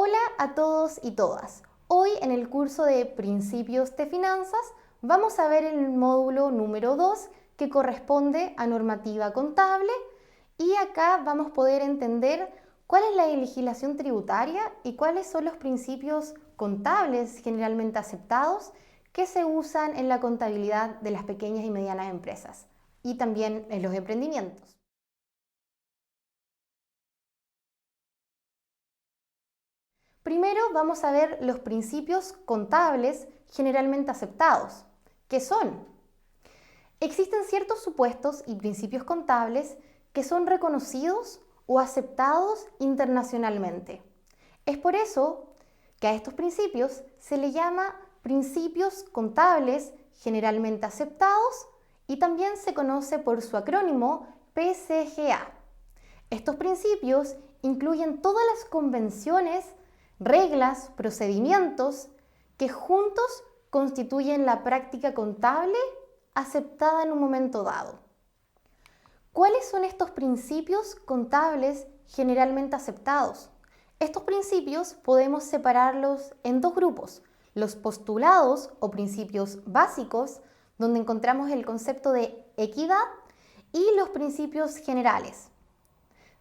Hola a todos y todas. Hoy en el curso de Principios de Finanzas vamos a ver el módulo número 2 que corresponde a normativa contable y acá vamos a poder entender cuál es la legislación tributaria y cuáles son los principios contables generalmente aceptados que se usan en la contabilidad de las pequeñas y medianas empresas y también en los emprendimientos. Primero vamos a ver los principios contables generalmente aceptados. ¿Qué son? Existen ciertos supuestos y principios contables que son reconocidos o aceptados internacionalmente. Es por eso que a estos principios se le llama principios contables generalmente aceptados y también se conoce por su acrónimo PCGA. Estos principios incluyen todas las convenciones, reglas, procedimientos que juntos constituyen la práctica contable aceptada en un momento dado. ¿Cuáles son estos principios contables generalmente aceptados? Estos principios podemos separarlos en dos grupos: los postulados o principios básicos, donde encontramos el concepto de equidad, y los principios generales.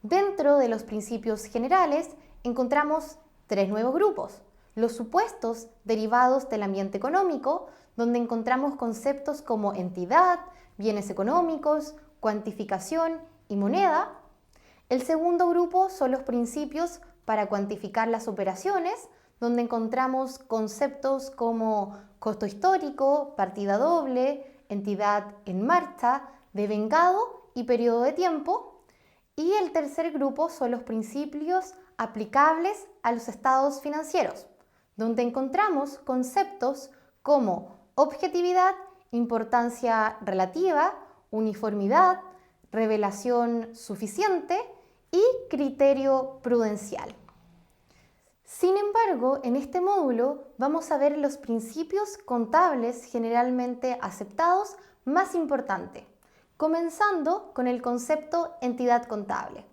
Dentro de los principios generales encontramos tres nuevos grupos: los supuestos derivados del ambiente económico, donde encontramos conceptos como entidad, bienes económicos, cuantificación y moneda. El segundo grupo son los principios para cuantificar las operaciones, donde encontramos conceptos como costo histórico, partida doble, entidad en marcha, devengado y periodo de tiempo. Y el tercer grupo son los principios aplicables a los estados financieros, donde encontramos conceptos como objetividad, importancia relativa, uniformidad, revelación suficiente y criterio prudencial. Sin embargo, en este módulo vamos a ver los principios contables generalmente aceptados más importantes, comenzando con el concepto entidad contable.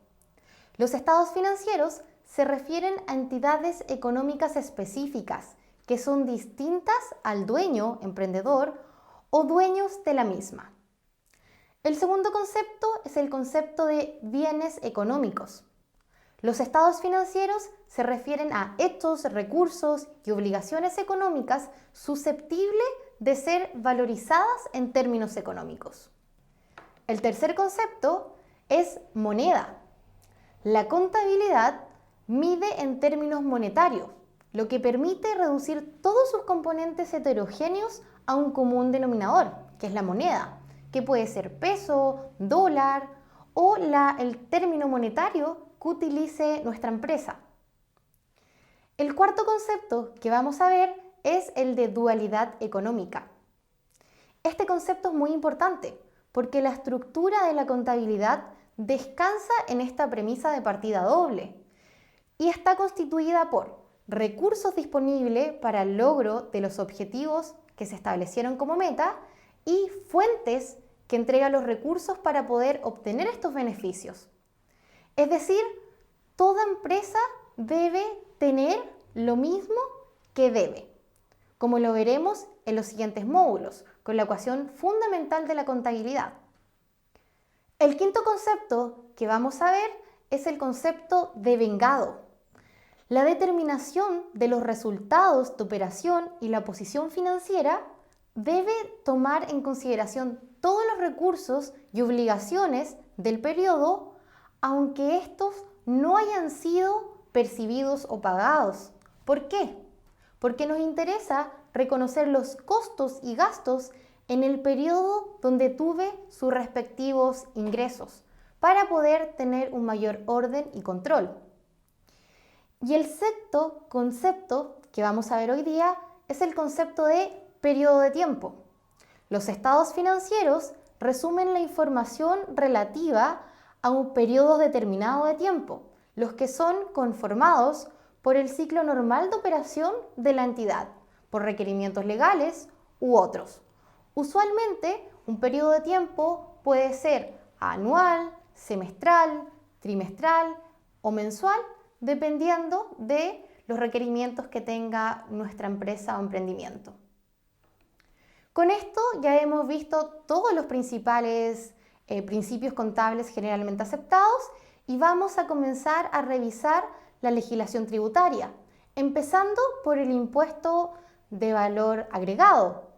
Los estados financieros se refieren a entidades económicas específicas que son distintas al dueño, emprendedor o dueños de la misma. El segundo concepto es el concepto de bienes económicos. Los estados financieros se refieren a hechos, recursos y obligaciones económicas susceptibles de ser valorizadas en términos económicos. El tercer concepto es moneda. La contabilidad mide en términos monetarios, lo que permite reducir todos sus componentes heterogéneos a un común denominador, que es la moneda, que puede ser peso, dólar o el término monetario que utilice nuestra empresa. El cuarto concepto que vamos a ver es el de dualidad económica. Este concepto es muy importante porque la estructura de la contabilidad descansa en esta premisa de partida doble y está constituida por recursos disponibles para el logro de los objetivos que se establecieron como meta y fuentes que entregan los recursos para poder obtener estos beneficios. Es decir, toda empresa debe tener lo mismo que debe, como lo veremos en los siguientes módulos, con la ecuación fundamental de la contabilidad. El quinto concepto que vamos a ver es el concepto de devengado. La determinación de los resultados de operación y la posición financiera debe tomar en consideración todos los recursos y obligaciones del periodo, aunque estos no hayan sido percibidos o pagados. ¿Por qué? Porque nos interesa reconocer los costos y gastos en el periodo donde tuve sus respectivos ingresos, para poder tener un mayor orden y control. Y el sexto concepto que vamos a ver hoy día es el concepto de periodo de tiempo. Los estados financieros resumen la información relativa a un periodo determinado de tiempo, los que son conformados por el ciclo normal de operación de la entidad, por requerimientos legales u otros. Usualmente, un periodo de tiempo puede ser anual, semestral, trimestral o mensual, dependiendo de los requerimientos que tenga nuestra empresa o emprendimiento. Con esto ya hemos visto todos los principales principios contables generalmente aceptados y vamos a comenzar a revisar la legislación tributaria, empezando por el impuesto de valor agregado,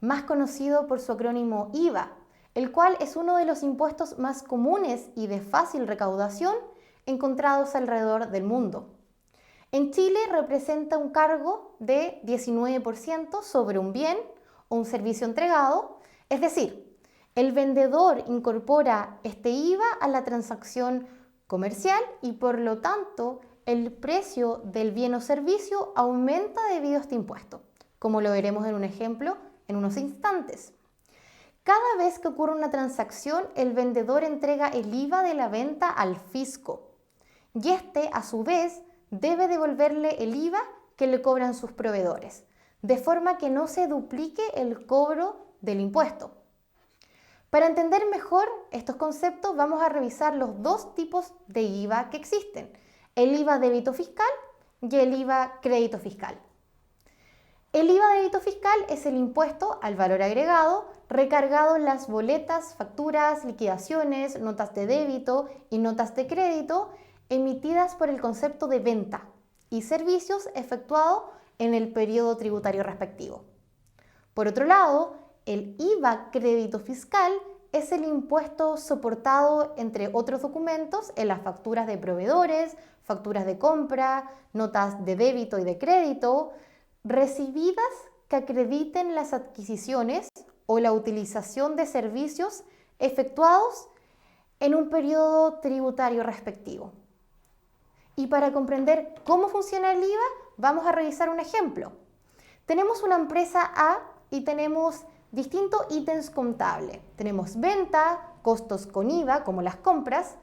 más conocido por su acrónimo IVA, el cual es uno de los impuestos más comunes y de fácil recaudación encontrados alrededor del mundo. En Chile representa un cargo de 19% sobre un bien o un servicio entregado, es decir, el vendedor incorpora este IVA a la transacción comercial y por lo tanto el precio del bien o servicio aumenta debido a este impuesto, como lo veremos en un ejemplo en unos instantes. Cada vez que ocurre una transacción, el vendedor entrega el IVA de la venta al fisco y este, a su vez, debe devolverle el IVA que le cobran sus proveedores, de forma que no se duplique el cobro del impuesto. Para entender mejor estos conceptos, vamos a revisar los dos tipos de IVA que existen: el IVA débito fiscal y el IVA crédito fiscal. El IVA débito fiscal es el impuesto al valor agregado recargado en las boletas, facturas, liquidaciones, notas de débito y notas de crédito emitidas por el concepto de venta y servicios efectuado en el periodo tributario respectivo. Por otro lado, el IVA crédito fiscal es el impuesto soportado, entre otros documentos, en las facturas de proveedores, facturas de compra, notas de débito y de crédito, recibidas que acrediten las adquisiciones o la utilización de servicios efectuados en un periodo tributario respectivo. Y para comprender cómo funciona el IVA, vamos a revisar un ejemplo. Tenemos una empresa A y tenemos distintos ítems contables. Tenemos venta, costos con IVA, como las compras,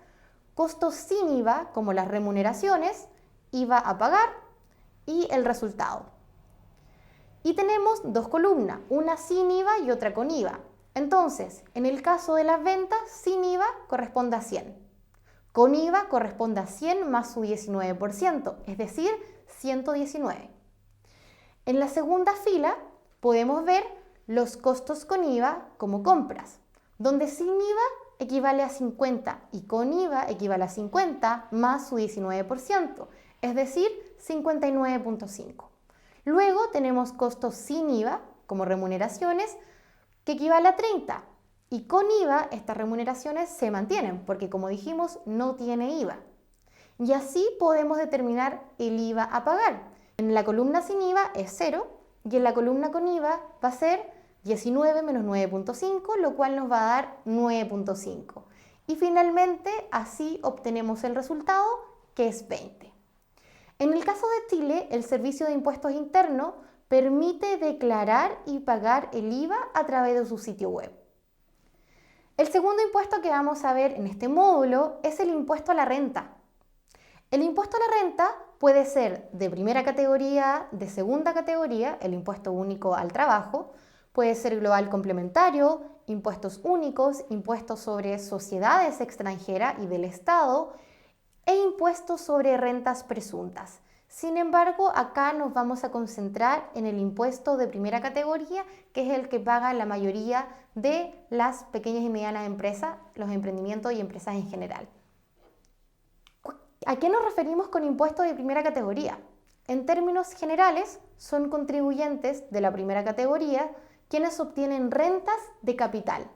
costos sin IVA, como las remuneraciones, IVA a pagar y el resultado. Y tenemos dos columnas, una sin IVA y otra con IVA. Entonces, en el caso de las ventas, sin IVA corresponde a 100. Con IVA corresponde a 100 más su 19%, es decir, 119. En la segunda fila podemos ver los costos con IVA como compras, donde sin IVA equivale a 50 y con IVA equivale a 50 más su 19%, es decir, 59.5. Luego tenemos costos sin IVA como remuneraciones, que equivale a 30. Y con IVA estas remuneraciones se mantienen porque, como dijimos, no tiene IVA. Y así podemos determinar el IVA a pagar. En la columna sin IVA es 0 y en la columna con IVA va a ser 19 menos 9.5, lo cual nos va a dar 9.5. Y finalmente así obtenemos el resultado, que es 20. En el caso de Chile, el Servicio de Impuestos Internos permite declarar y pagar el IVA a través de su sitio web. El segundo impuesto que vamos a ver en este módulo es el impuesto a la renta. El impuesto a la renta puede ser de primera categoría, de segunda categoría, el impuesto único al trabajo, puede ser global complementario, impuestos únicos, impuestos sobre sociedades extranjeras y del Estado e impuestos sobre rentas presuntas. Sin embargo, acá nos vamos a concentrar en el impuesto de primera categoría, que es el que paga la mayoría de las pequeñas y medianas empresas, los emprendimientos y empresas en general. ¿A qué nos referimos con impuesto de primera categoría? En términos generales, son contribuyentes de la primera categoría quienes obtienen rentas de capital,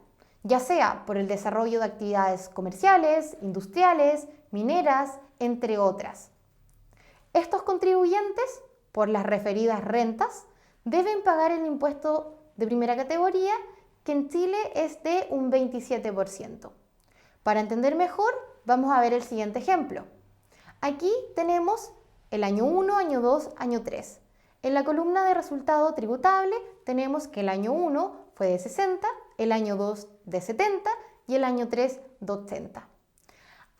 ya sea por el desarrollo de actividades comerciales, industriales, mineras, entre otras. Estos contribuyentes, por las referidas rentas, deben pagar el impuesto de primera categoría, que en Chile es de un 27%. Para entender mejor, vamos a ver el siguiente ejemplo. Aquí tenemos el año 1, año 2, año 3. En la columna de resultado tributable tenemos que el año 1 fue de 60, el año 2 de 70 y el año 3 de 80.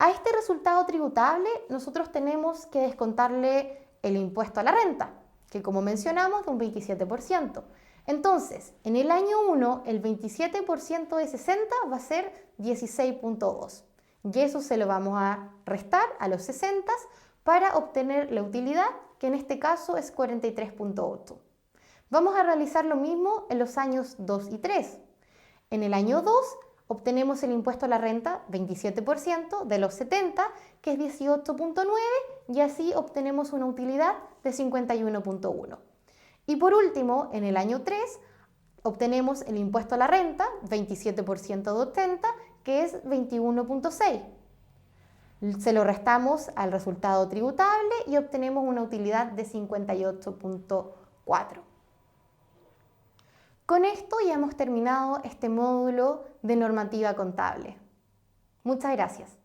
A este resultado tributable nosotros tenemos que descontarle el impuesto a la renta, que como mencionamos de un 27%. Entonces, en el año 1 el 27% de 60 va a ser 16.2 y eso se lo vamos a restar a los 60 para obtener la utilidad, que en este caso es 43.8. Vamos a realizar lo mismo en los años 2 y 3. En el año 2 obtenemos el impuesto a la renta 27% de los 70, que es 18.9, y así obtenemos una utilidad de 51.1. Y por último, en el año 3 obtenemos el impuesto a la renta 27% de 80, que es 21.6. Se lo restamos al resultado tributable y obtenemos una utilidad de 58.4. Con esto ya hemos terminado este módulo de normativa contable. Muchas gracias.